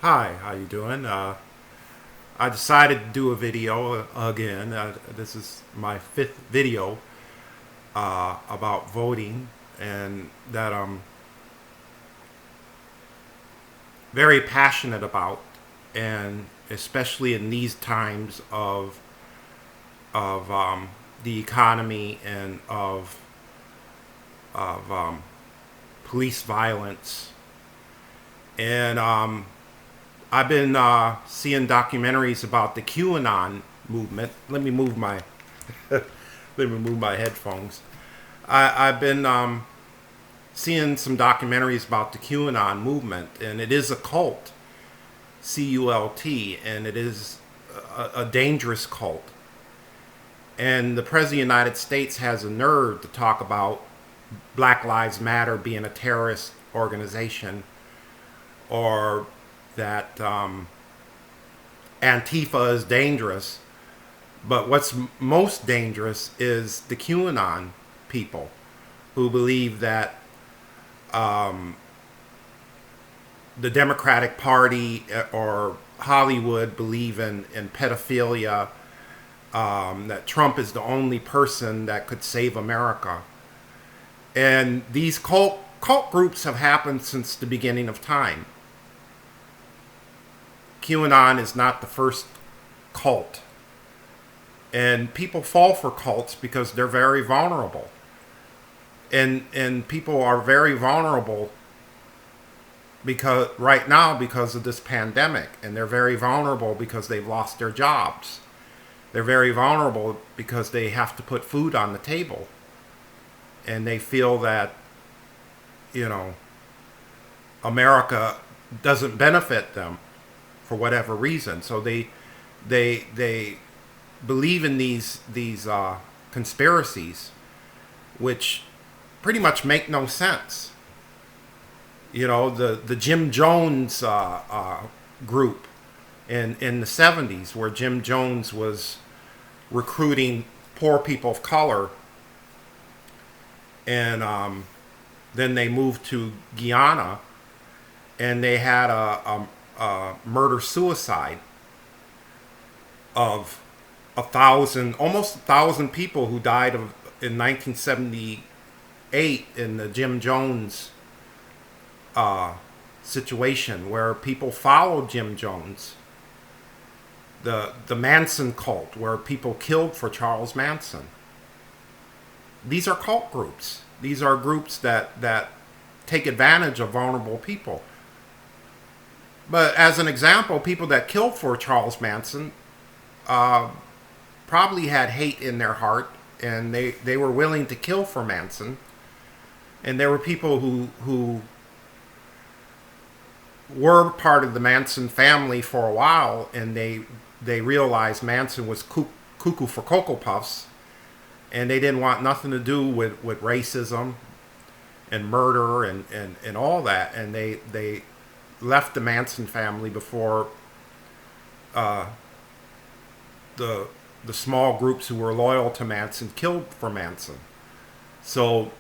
Hi, how you doing? I decided to do a video again. This is my fifth video about voting, and that I'm very passionate about, and especially in these times of the economy and of police violence. And I've been seeing documentaries about the QAnon movement. Let me move my headphones. I've been seeing some documentaries about the QAnon movement, and it is a cult, CULT, and it is a dangerous cult. And the President of the United States has a nerve to talk about Black Lives Matter being a terrorist organization, or that Antifa is dangerous. But what's most dangerous is the QAnon people who believe that the Democratic Party or Hollywood believe in pedophilia, that Trump is the only person that could save America. And these cult groups have happened since the beginning of time. QAnon is not the first cult. And people fall for cults because they're very vulnerable. And people are very vulnerable because right now because of this pandemic, and they're very vulnerable because they've lost their jobs. They're very vulnerable because they have to put food on the table. And they feel that, America doesn't benefit them for whatever reason. So they believe in these conspiracies, which pretty much make no sense. The Jim Jones group in the 70s, where Jim Jones was recruiting poor people of color, and then they moved to Guyana, and they had a murder-suicide of almost 1,000 people who died in 1978 in the Jim Jones situation, where people followed Jim Jones. The Manson cult, where people killed for Charles Manson. These are cult groups. These are groups that take advantage of vulnerable people. But as an example, people that killed for Charles Manson probably had hate in their heart, and they were willing to kill for Manson. And there were people who were part of the Manson family for a while, and they realized Manson was cuckoo for Cocoa Puffs, and they didn't want nothing to do with racism and murder and all that, and they left the Manson family before the small groups who were loyal to Manson killed for Manson. So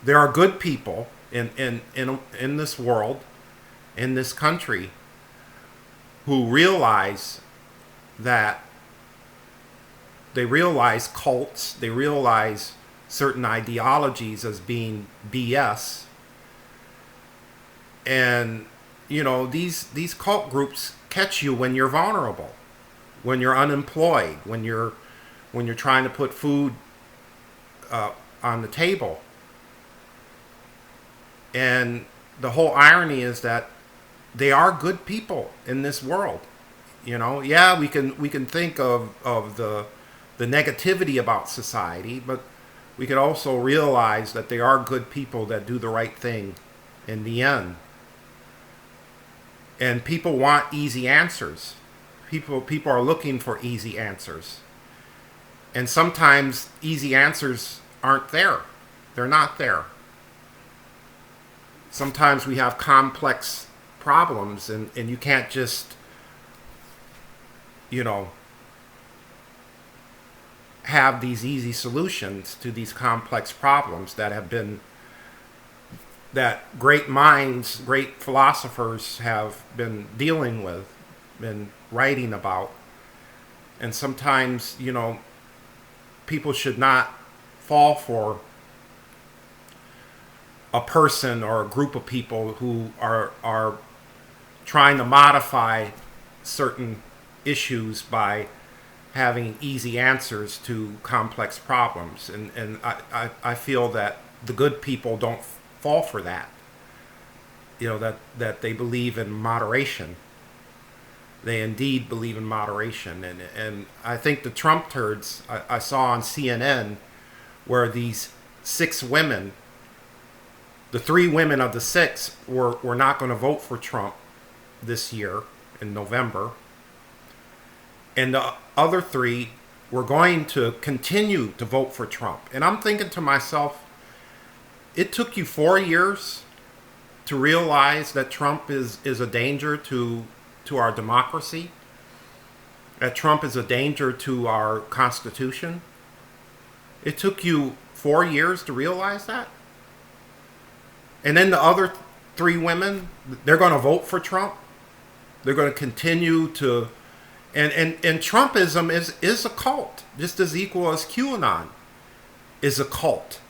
there are good people in this world, in this country, who realize that they realize cults, they realize certain ideologies as being BS. And these cult groups catch you when you're vulnerable, when you're unemployed, when you're trying to put food on the table. And the whole irony is that they are good people in this world. Yeah, we can think of the negativity about society, but we can also realize that they are good people that do the right thing in the end. And people want easy answers. People are looking for easy answers. And sometimes easy answers aren't there. They're not there. Sometimes we have complex problems, and you can't just, have these easy solutions to these complex problems that have been that great minds, great philosophers have been dealing with, been writing about. And sometimes, people should not fall for a person or a group of people who are trying to modify certain issues by having easy answers to complex problems. And I feel that the good people don't fall for that. That they believe in moderation. They indeed believe in moderation. And I think the Trump turds I saw on CNN, where these 6 women, the 3 women of the 6 were not going to vote for Trump this year in November. And the other 3 were going to continue to vote for Trump. And I'm thinking to myself, it took you 4 years to realize that Trump is a danger to our democracy, that Trump is a danger to our Constitution. It took you 4 years to realize that. And then the other 3 women, they're going to vote for Trump. They're going to continue to... And Trumpism is a cult, just as equal as QAnon is a cult.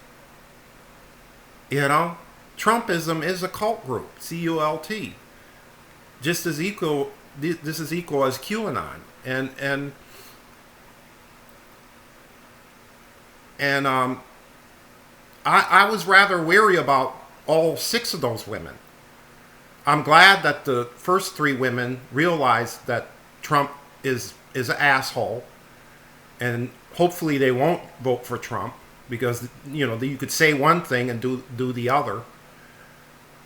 Trumpism is a cult group, C-U-L-T. Just as equal, this is equal as QAnon. And I was rather weary about all 6 of those women. I'm glad that the first 3 women realized that Trump is an asshole, and hopefully they won't vote for Trump, because you could say one thing and do the other.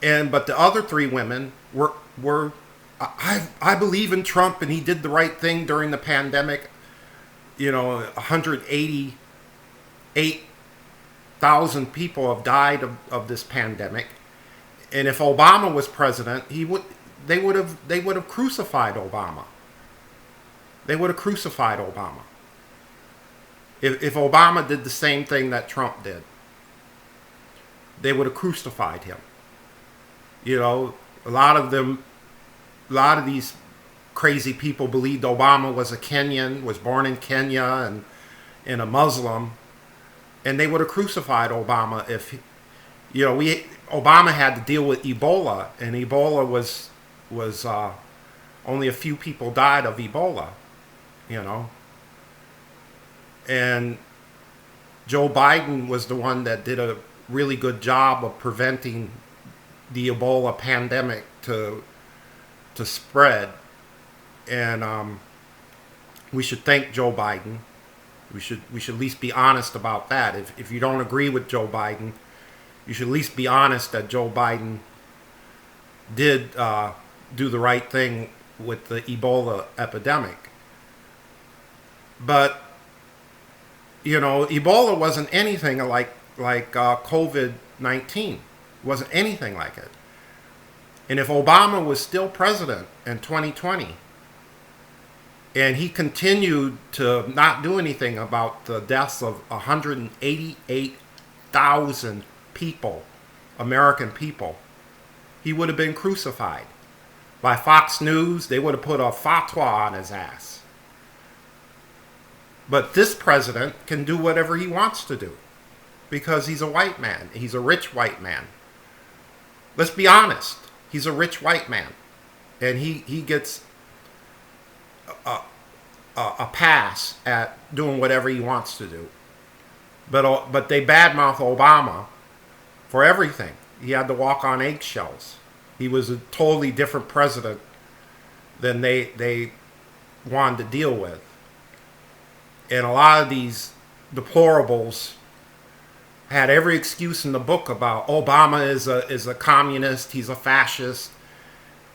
But the other 3 women were I believe in Trump, and he did the right thing during the pandemic. 188,000 people have died of this pandemic, and if Obama was president, they would have crucified Obama. They would have crucified Obama if Obama did the same thing that Trump did. They would have crucified him. A lot of these crazy people believed Obama was a Kenyan, was born in Kenya, and a Muslim, and they would have crucified Obama if Obama had to deal with Ebola, and Ebola was only a few people died of Ebola. And Joe Biden was the one that did a really good job of preventing the Ebola pandemic to spread. And we should thank Joe Biden. We should at least be honest about that. If you don't agree with Joe Biden, you should at least be honest that Joe Biden did do the right thing with the Ebola epidemic. But Ebola wasn't anything like COVID-19. It wasn't anything like it. And if Obama was still president in 2020, and he continued to not do anything about the deaths of 188,000 people, American people, he would have been crucified. By Fox News, they would have put a fatwa on his ass. But this president can do whatever he wants to do, because he's a white man. He's a rich white man. Let's be honest. He's a rich white man. And he gets a pass at doing whatever he wants to do. But they badmouth Obama for everything. He had to walk on eggshells. He was a totally different president than they wanted to deal with. And a lot of these deplorables had every excuse in the book about Obama is a communist, he's a fascist.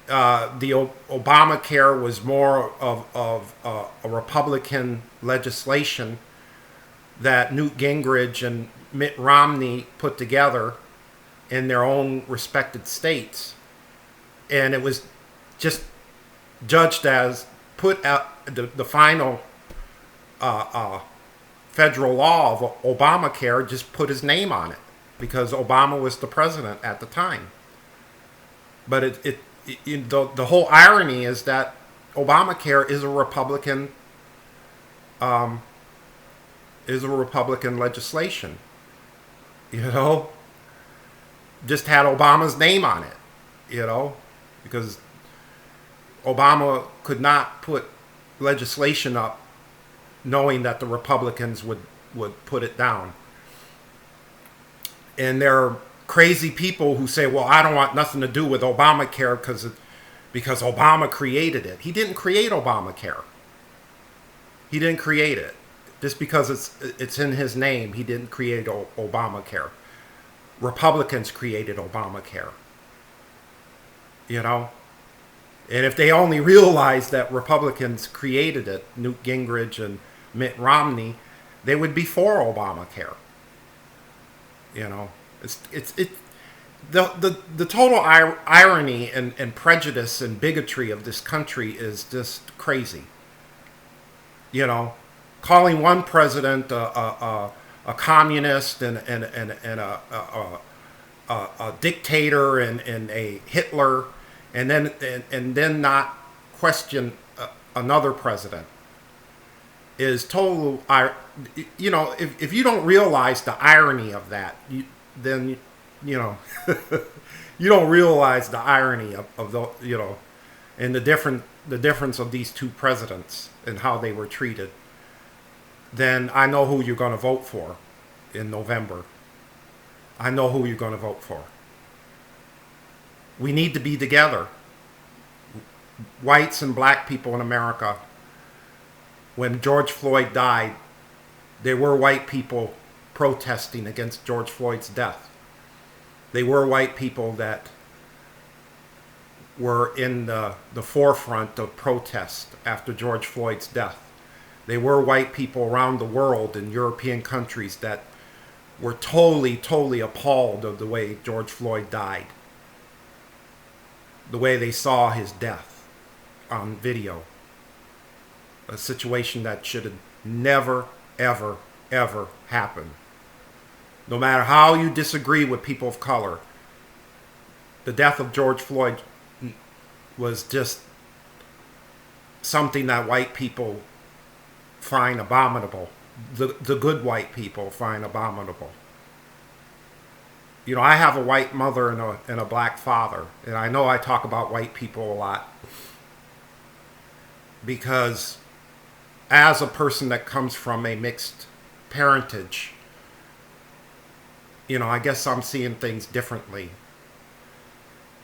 The Obamacare was more of a Republican legislation that Newt Gingrich and Mitt Romney put together in their own respected states. And it was just judged as put out the final federal law of Obamacare, just put his name on it. because Obama was the president at the time. But the whole irony is that Obamacare is a Republican legislation. You know, just had Obama's name on it. You know, because Obama could not put legislation up knowing that the Republicans would put it down. And there are crazy people who say, well, I don't want nothing to do with Obamacare because Obama created it. He didn't create Obamacare. He didn't create it. Just because it's in his name, he didn't create Obamacare. Republicans created Obamacare. You know? And if they only realized that Republicans created it, Newt Gingrich and Mitt Romney, they would be for Obamacare. You know, the total irony and prejudice and bigotry of this country is just crazy. You know, calling one president a communist and a dictator and a Hitler, and then not question another president is total. You know, if you don't realize the irony of that, then you know you don't realize the irony of the, you know, and the difference of these two presidents and how they were treated. Then I know who you're going to vote for in November. I know who you're going to vote for. We need to be together, whites and black people in America. When George Floyd died, there were white people protesting against George Floyd's death. They were white people that were in the forefront of protest after George Floyd's death. They were white people around the world in European countries that were totally appalled of the way George Floyd died. The way they saw his death on video. A situation that should have never, ever happened. No matter how you disagree with people of color, the death of George Floyd was just something that white people find abominable. The good white people find abominable. You know, I have a white mother and a black father, and I know I talk about white people a lot because as a person that comes from a mixed parentage, you know, I guess I'm seeing things differently.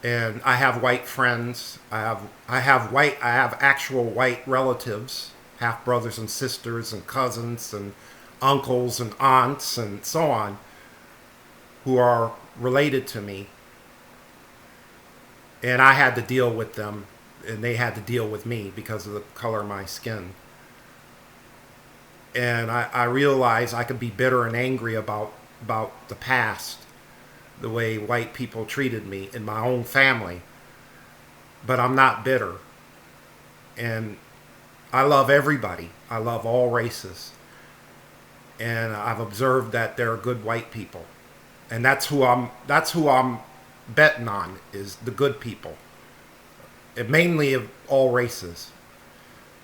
And I have white friends. I have actual white relatives, half brothers and sisters and cousins and uncles and aunts and so on, who are related to me. And I had to deal with them, and they had to deal with me because of the color of my skin. And I realized I could be bitter and angry about the past, the way white people treated me in my own family. But I'm not bitter. And I love everybody. I love all races. And I've observed that there are good white people. And that's who I'm betting on, is the good people. And mainly of all races.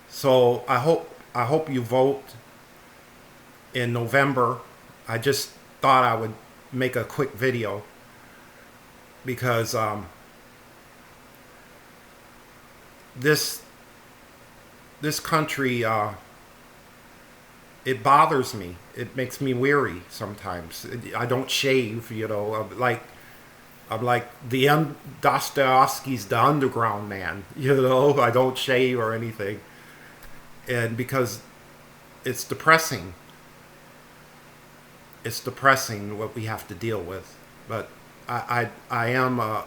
So I hope you vote in November. I just thought I would make a quick video because this country, it bothers me. It makes me weary sometimes. I don't shave, you know. I'm like Dostoevsky's The Underground Man, you know. I don't shave or anything, and because it's depressing. It's depressing what we have to deal with, but I am a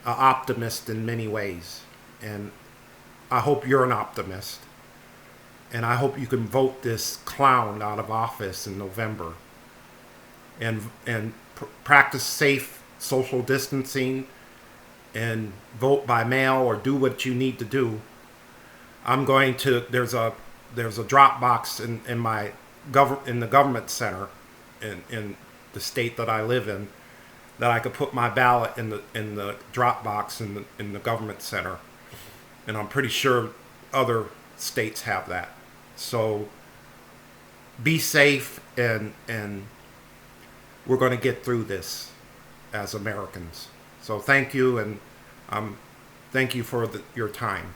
optimist in many ways, and I hope you're an optimist, and I hope you can vote this clown out of office in November, and practice safe social distancing, and vote by mail or do what you need to do. I'm going to there's a drop box in the government center in the state that I live in, that I could put my ballot in the drop box in the government center, and I'm pretty sure other states have that. So be safe, and we're going to get through this as Americans. So thank you, and thank you for your time.